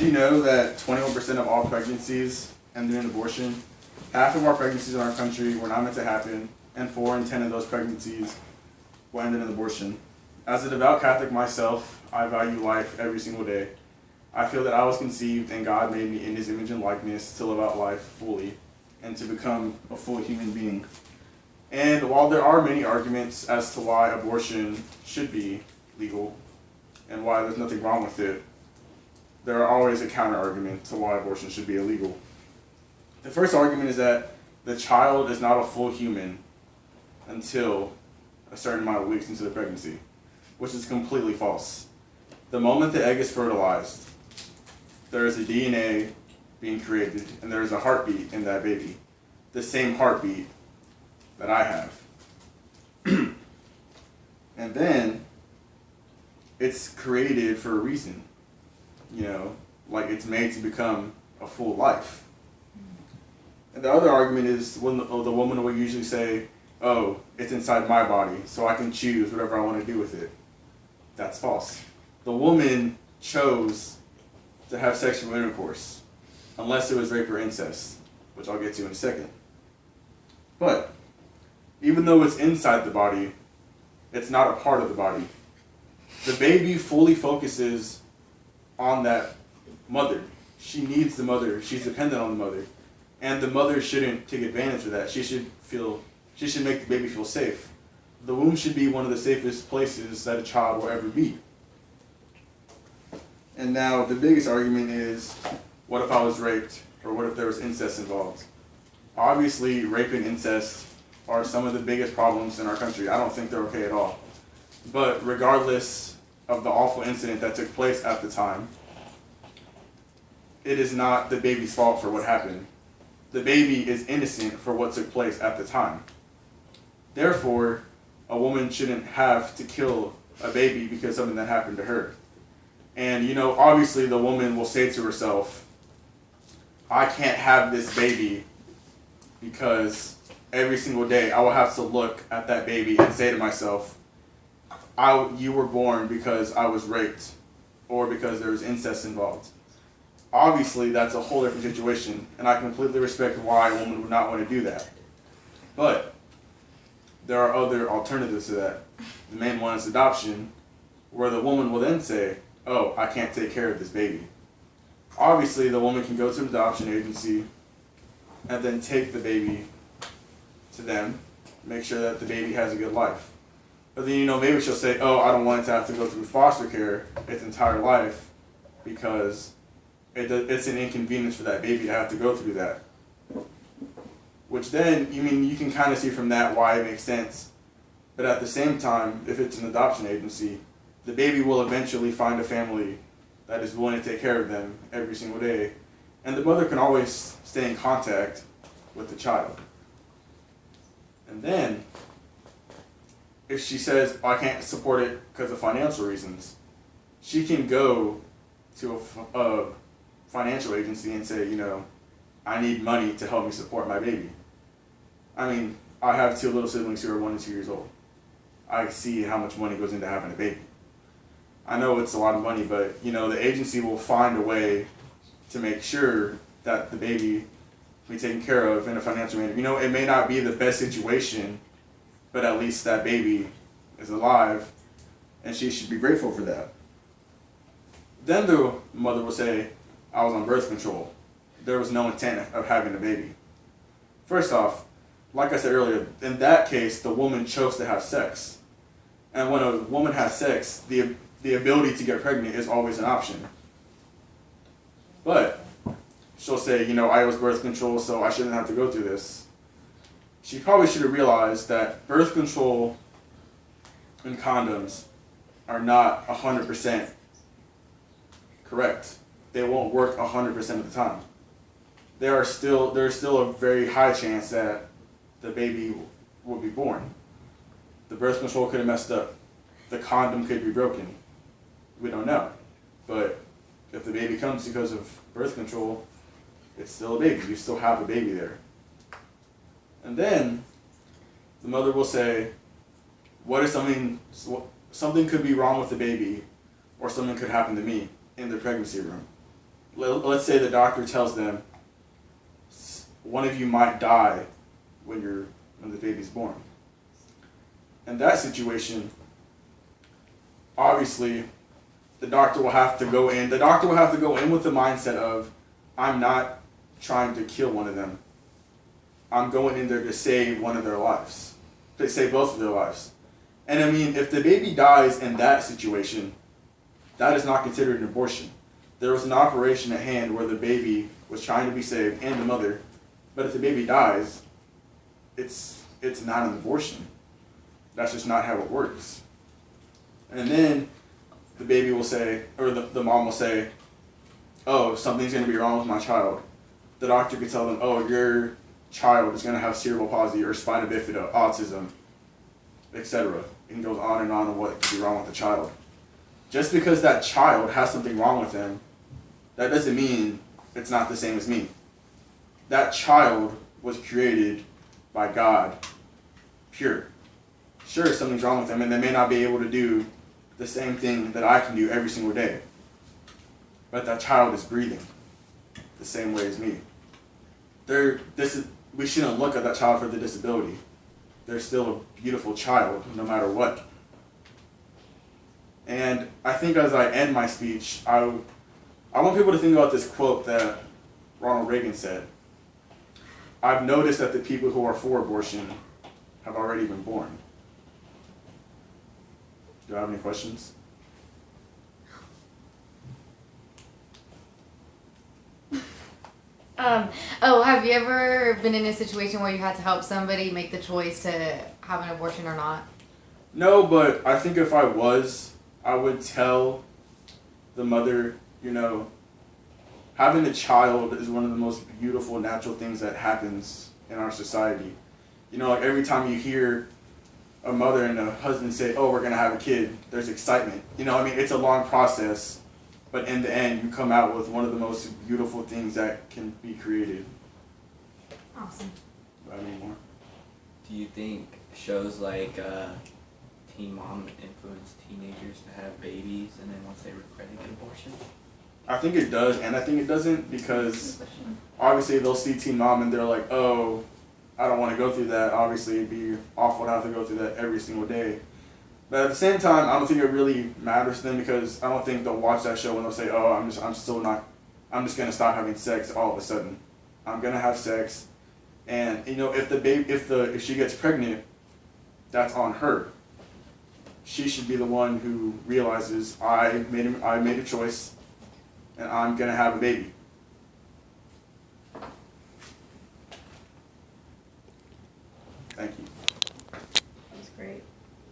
you know that 21% of all pregnancies end in an abortion? Half of our pregnancies in our country were not meant to happen, and 4 in 10 of those pregnancies will end in an abortion. As a devout Catholic myself, I value life every single day. I feel that I was conceived and God made me in His image and likeness to live out life fully and to become a full human being. And while there are many arguments as to why abortion should be legal and why there's nothing wrong with it, there are always a counter argument to why abortion should be illegal. The first argument is that the child is not a full human until a certain amount of weeks into the pregnancy, which is completely false. The moment the egg is fertilized, there is a DNA being created and there is a heartbeat in that baby. The same heartbeat that I have. And then it's created for a reason. Like it's made to become a full life. And the other argument is when the woman will usually say, oh, it's inside my body, so I can choose whatever I want to do with it. That's false. The woman chose to have sexual intercourse, unless it was rape or incest, which I'll get to in a second. But even though it's inside the body, it's not a part of the body. The baby fully focuses on that mother. She needs the mother. She's dependent on the mother. And the mother shouldn't take advantage of that. She should make the baby feel safe. The womb should be one of the safest places that a child will ever be. And now the biggest argument is, what if I was raped? Or what if there was incest involved? Obviously, rape and incest are some of the biggest problems in our country. I don't think they're okay at all. But regardless of the awful incident that took place at the time, it is not the baby's fault for what happened. The baby is innocent for what took place at the time. Therefore, a woman shouldn't have to kill a baby because something that happened to her. And, obviously the woman will say to herself, I can't have this baby because every single day I will have to look at that baby and say to myself, you were born because I was raped or because there was incest involved. Obviously, that's a whole different situation, and I completely respect why a woman would not want to do that. But there are other alternatives to that. The main one is adoption, where the woman will then say, oh, I can't take care of this baby. Obviously, the woman can go to an adoption agency and then take the baby to them, make sure that the baby has a good life. But then, maybe she'll say, oh, I don't want it to have to go through foster care its entire life because it's an inconvenience for that baby to have to go through that. Which then, you can kind of see from that why it makes sense. But at the same time, if it's an adoption agency, the baby will eventually find a family that is willing to take care of them every single day. And the mother can always stay in contact with the child. And then, if she says, I can't support it because of financial reasons, she can go to a financial agency and say, I need money to help me support my baby. I have 2 little siblings who are 1 and 2 years old. I see how much money goes into having a baby. I know it's a lot of money, but, the agency will find a way to make sure that the baby will be taken care of in a financial manner. It may not be the best situation, but at least that baby is alive, and she should be grateful for that. Then the mother will say, I was on birth control. There was no intent of having a baby. First off, like I said earlier, in that case, the woman chose to have sex. And when a woman has sex, the ability to get pregnant is always an option. But she'll say, I was birth control, so I shouldn't have to go through this. She probably should have realized that birth control and condoms are not 100% correct. They won't work 100% of the time. There's still a very high chance that the baby will be born. The birth control could have messed up. The condom could be broken. We don't know. But if the baby comes because of birth control, it's still a baby. You still have a baby there. And then the mother will say, what if something could be wrong with the baby or something could happen to me in the pregnancy room? let's say the doctor tells them one of you might die when the baby's born. In that situation, obviously, the doctor will have to go in. The doctor will have to go in with the mindset of, I'm not trying to kill one of them. I'm going in there to save one of their lives, to save both of their lives. And I mean, if the baby dies in that situation, that is not considered an abortion. There was an operation at hand where the baby was trying to be saved and the mother, but if the baby dies, it's not an abortion. That's just not how it works. And then the baby will say, or the mom will say, oh, something's going to be wrong with my child. The doctor could tell them, oh, your child is going to have cerebral palsy or spina bifida, autism, etc. And goes on and on what could be wrong with the child. Just because that child has something wrong with them, that doesn't mean it's not the same as me. That child was created by God, pure. Sure, something's wrong with them, and they may not be able to do the same thing that I can do every single day. But that child is breathing the same way as me. We shouldn't look at that child for the disability. They're still a beautiful child, no matter what. And I think as I end my speech, I want people to think about this quote that Ronald Reagan said. I've noticed that the people who are for abortion have already been born. Do I have any questions? Have you ever been in a situation where you had to help somebody make the choice to have an abortion or not? No, but I think if I was, I would tell the mother, having a child is one of the most beautiful natural things that happens in our society. Like every time you hear a mother and a husband say, oh, we're going to have a kid, there's excitement. It's a long process, but in the end, you come out with one of the most beautiful things that can be created. Awesome. Do I have any more? Do you think shows like Teen Mom influence teenagers to have babies and then once they regret it, get abortion? I think it does, and I think it doesn't because obviously they'll see Teen Mom and they're like, oh, I don't want to go through that. Obviously, it'd be awful to have to go through that every single day. But at the same time, I don't think it really matters to them because I don't think they'll watch that show and they'll say, oh, I'm just going to stop having sex all of a sudden. I'm going to have sex. And, if she gets pregnant, that's on her. She should be the one who realizes I made a choice and I'm going to have a baby.